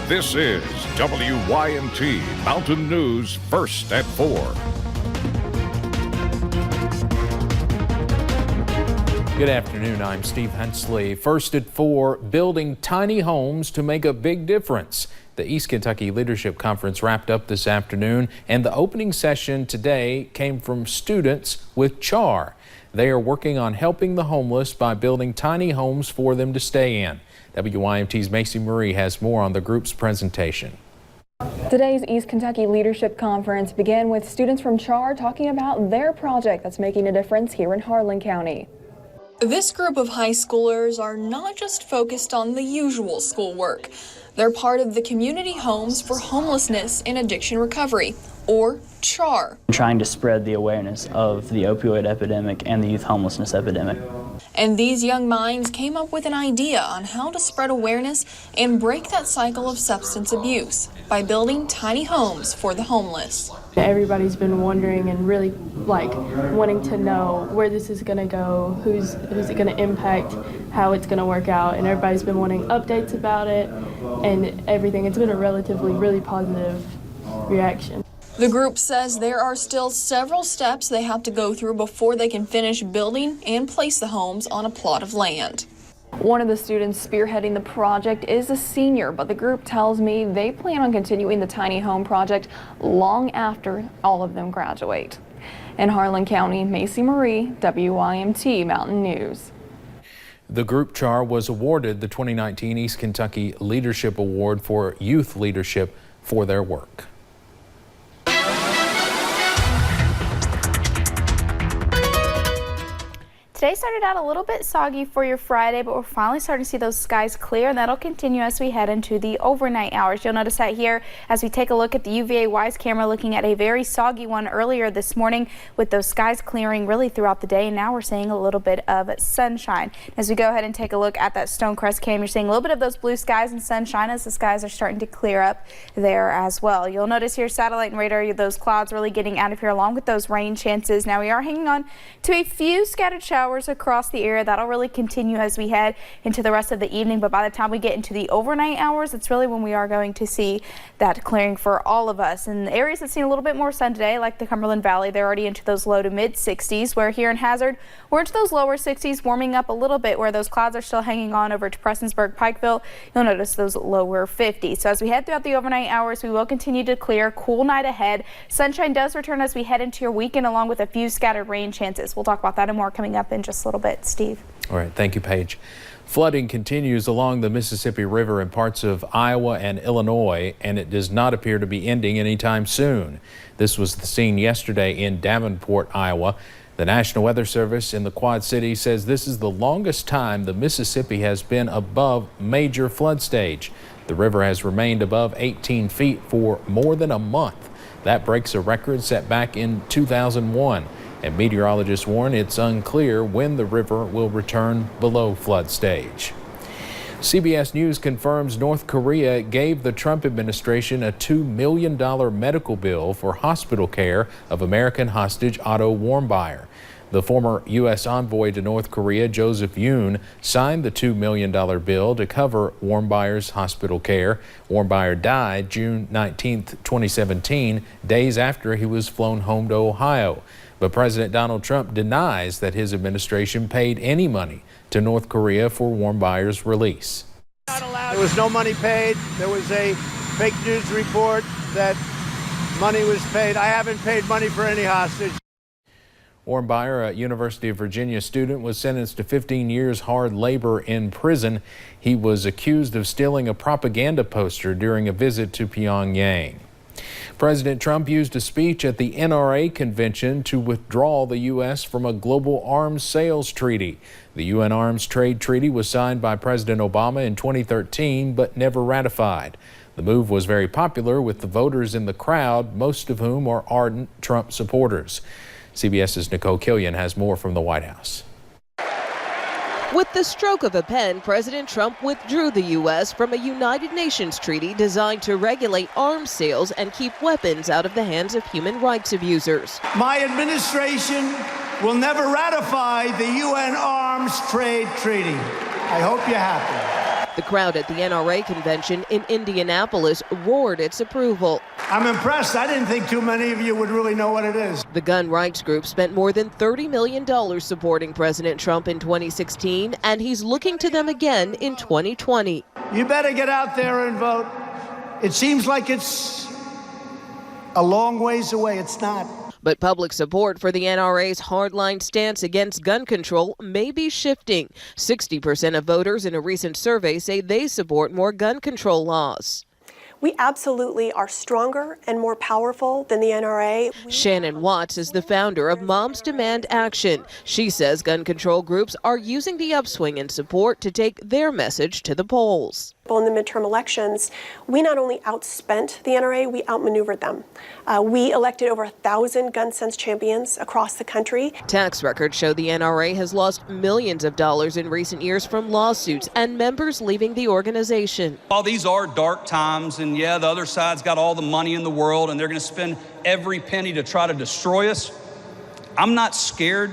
This is WYMT Mountain News First at 4. Good afternoon, I'm Steve Hensley. First at 4, building tiny homes to make a big difference. The East Kentucky Leadership Conference wrapped up this afternoon, and the opening session today came from students with CHAR. They are working on helping the homeless by building tiny homes for them to stay in. WYMT's Macy Marie has more on the group's presentation. Today's East Kentucky Leadership Conference began with students from CHAR talking about their project that's making a difference here in Harlan County. This group of high schoolers are not just focused on the usual schoolwork. They're part of the Community Homes for Homelessness and Addiction Recovery, or CHAR. Trying to spread the awareness of the opioid epidemic and the youth homelessness epidemic. And these young minds came up with an idea on how to spread awareness and break that cycle of substance abuse by building tiny homes for the homeless. Everybody's been wondering and really wanting to know where this is going to go, who's it going to impact, how it's going to work out, and everybody's been wanting updates about it and everything. It's been a relatively really positive reaction. The group says there are still several steps they have to go through before they can finish building and place the homes on a plot of land. One of the students spearheading the project is a senior, but the group tells me they plan on continuing the tiny home project long after all of them graduate. In Harlan County, Macy Marie, WYMT Mountain News. The group CHAR was awarded the 2019 East Kentucky Leadership Award for Youth Leadership for their work. Today started out a little bit soggy for your Friday, but we're finally starting to see those skies clear, and that'll continue as we head into the overnight hours. You'll notice that here as we take a look at the UVA WISE camera, looking at a very soggy one earlier this morning with those skies clearing really throughout the day, and now we're seeing a little bit of sunshine. As we go ahead and take a look at that Stonecrest cam, you're seeing a little bit of those blue skies and sunshine as the skies are starting to clear up there as well. You'll notice here satellite and radar, those clouds really getting out of here along with those rain chances. Now we are hanging on to a few scattered showers across the area. That'll really continue as we head into the rest of the evening, but by the time we get into the overnight hours, it's really when we are going to see that clearing for all of us. And the areas that seen a little bit more sun today, like the Cumberland Valley, they're already into those low to mid 60s, where here in Hazard we're into those lower 60s, warming up a little bit where those clouds are still hanging on over to Prestonsburg, Pikeville. You'll notice those lower 50s. So as we head throughout the overnight hours, we will continue to clear. Cool night ahead. Sunshine does return as we head into your weekend, along with a few scattered rain chances. We'll talk about that and more coming up in just a little bit. Steve. All right, thank you, Paige. Flooding continues along the Mississippi River in parts of Iowa and Illinois, and it does not appear to be ending anytime soon. This was the scene yesterday in Davenport, Iowa. The National Weather Service in the Quad Cities says this is the longest time the Mississippi has been above major flood stage. The river has remained above 18 feet for more than a month. That breaks a record set back in 2001. And meteorologists warn it's unclear when the river will return below flood stage. CBS News confirms North Korea gave the Trump administration a $2 million medical bill for hospital care of American hostage Otto Warmbier. The former U.S. envoy to North Korea, Joseph Yoon, signed the $2 million bill to cover Warmbier's hospital care. Warmbier died June 19, 2017, days after he was flown home to Ohio. But President Donald Trump denies that his administration paid any money to North Korea for Warmbier's release. There was no money paid. There was a fake news report that money was paid. I haven't paid money for any hostage. Warmbier, a University of Virginia student, was sentenced to 15 years hard labor in prison. He was accused of stealing a propaganda poster during a visit to Pyongyang. President Trump used a speech at the NRA convention to withdraw the U.S. from a global arms sales treaty. The UN Arms Trade Treaty was signed by President Obama in 2013 but never ratified. The move was very popular with the voters in the crowd, most of whom are ardent Trump supporters. CBS's Nicole Killian has more from the White House. With the stroke of a pen, President Trump withdrew the U.S. from a United Nations treaty designed to regulate arms sales and keep weapons out of the hands of human rights abusers. My administration will never ratify the UN Arms Trade Treaty. I hope you're happy. The crowd at the NRA convention in Indianapolis roared its approval. I'm impressed. I didn't think too many of you would really know what it is. The gun rights group spent more than $30 million supporting President Trump in 2016, and he's looking to them again in 2020. You better get out there and vote. It seems like it's a long ways away. It's not. But public support for the NRA's hardline stance against gun control may be shifting. 60% of voters in a recent survey say they support more gun control laws. We absolutely are stronger and more powerful than the NRA. Shannon Watts is the founder of Moms Demand Action. She says gun control groups are using the upswing in support to take their message to the polls. In the midterm elections, we not only outspent the NRA, we outmaneuvered them. We elected over 1,000 gun sense champions across the country. Tax records show the NRA has lost millions of dollars in recent years from lawsuits and members leaving the organization. While these are dark times, and yeah, the other side's got all the money in the world and they're going to spend every penny to try to destroy us, I'm not scared,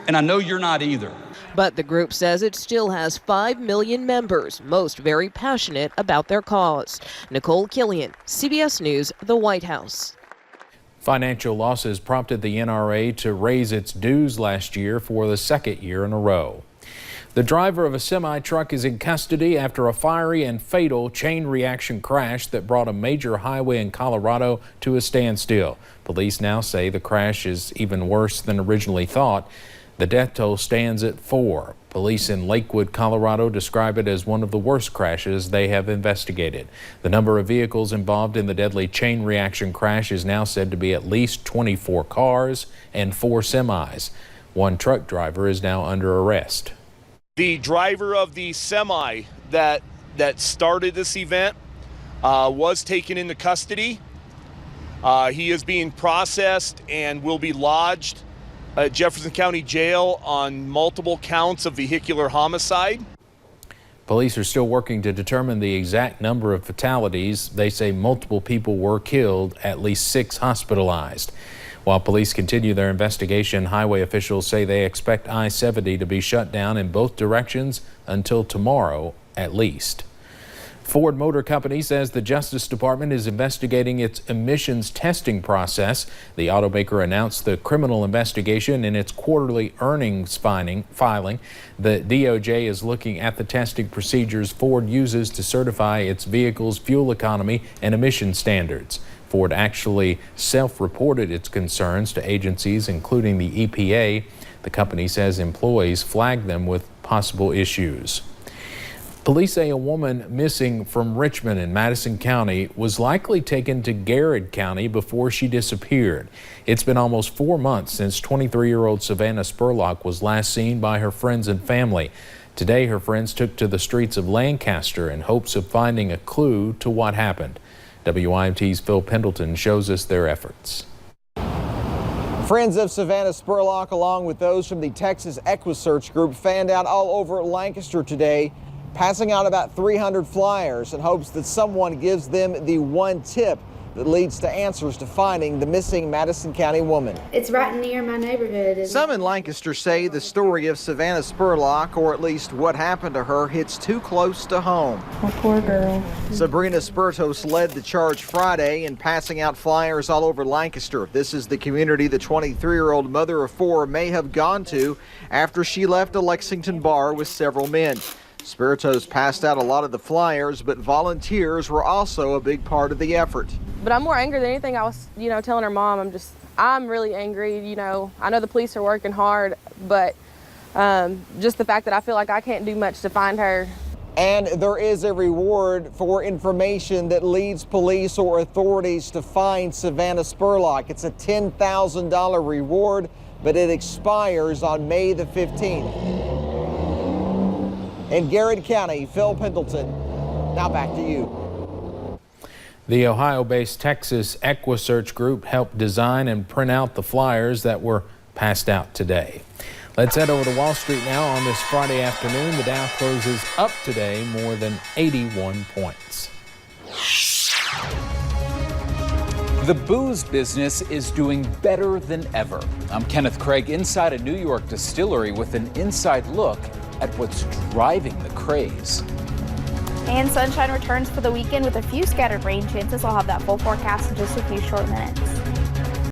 and I know you're not either. But the group says it still has 5 million members, most very passionate about their cause. Nicole Killian, CBS News, the White House. Financial losses prompted the NRA to raise its dues last year for the second year in a row. The driver of a semi-truck is in custody after a fiery and fatal chain reaction crash that brought a major highway in Colorado to a standstill. Police now say the crash is even worse than originally thought. The death toll stands at 4. Police in Lakewood, Colorado describe it as one of the worst crashes they have investigated. The number of vehicles involved in the deadly chain reaction crash is now said to be at least 24 cars and 4 semis. One truck driver is now under arrest. The driver of the semi that started this event was taken into custody. He is being processed and will be lodged at Jefferson County Jail on multiple counts of vehicular homicide. Police are still working to determine the exact number of fatalities. They say multiple people were killed, at least 6 hospitalized. While police continue their investigation, highway officials say they expect I-70 to be shut down in both directions until tomorrow at least. Ford Motor Company says the Justice Department is investigating its emissions testing process. The automaker announced the criminal investigation in its quarterly earnings filing. The DOJ is looking at the testing procedures Ford uses to certify its vehicles' fuel economy and emission standards. Ford actually self-reported its concerns to agencies, including the EPA. The company says employees flagged them with possible issues. Police say a woman missing from Richmond in Madison County was likely taken to Garrett County before she disappeared. It's been almost 4 months since 23-year-old Savannah Spurlock was last seen by her friends and family. Today, her friends took to the streets of Lancaster in hopes of finding a clue to what happened. WIMT's Phil Pendleton shows us their efforts. Friends of Savannah Spurlock, along with those from the Texas EquiSearch group, fanned out all over Lancaster today, passing out about 300 flyers in hopes that someone gives them the one tip that leads to answers to finding the missing Madison County woman. It's right near my neighborhood. Some in Lancaster say the story of Savannah Spurlock, or at least what happened to her, hits too close to home. Oh, poor girl. Sabrina Spurtos led the charge Friday in passing out flyers all over Lancaster. This is the community the 23-year-old mother of 4 may have gone to after she left a Lexington bar with several men. Spiritos passed out a lot of the flyers, but volunteers were also a big part of the effort. But I'm more angry than anything. I was, telling her mom, I'm really angry. I know the police are working hard, but just the fact that I feel like I can't do much to find her. And there is a reward for information that leads police or authorities to find Savannah Spurlock. It's a $10,000 reward, but it expires on May the 15th. In Garrett County, Phil Pendleton. Now back to you. The Ohio-based Texas EquiSearch group helped design and print out the flyers that were passed out today. Let's head over to Wall Street now on this Friday afternoon. The Dow closes up today more than 81 points. The booze business is doing better than ever. I'm Kenneth Craig inside a New York distillery with an inside look at what's driving the craze. And sunshine returns for the weekend with a few scattered rain chances. I'll have that full forecast in just a few short minutes.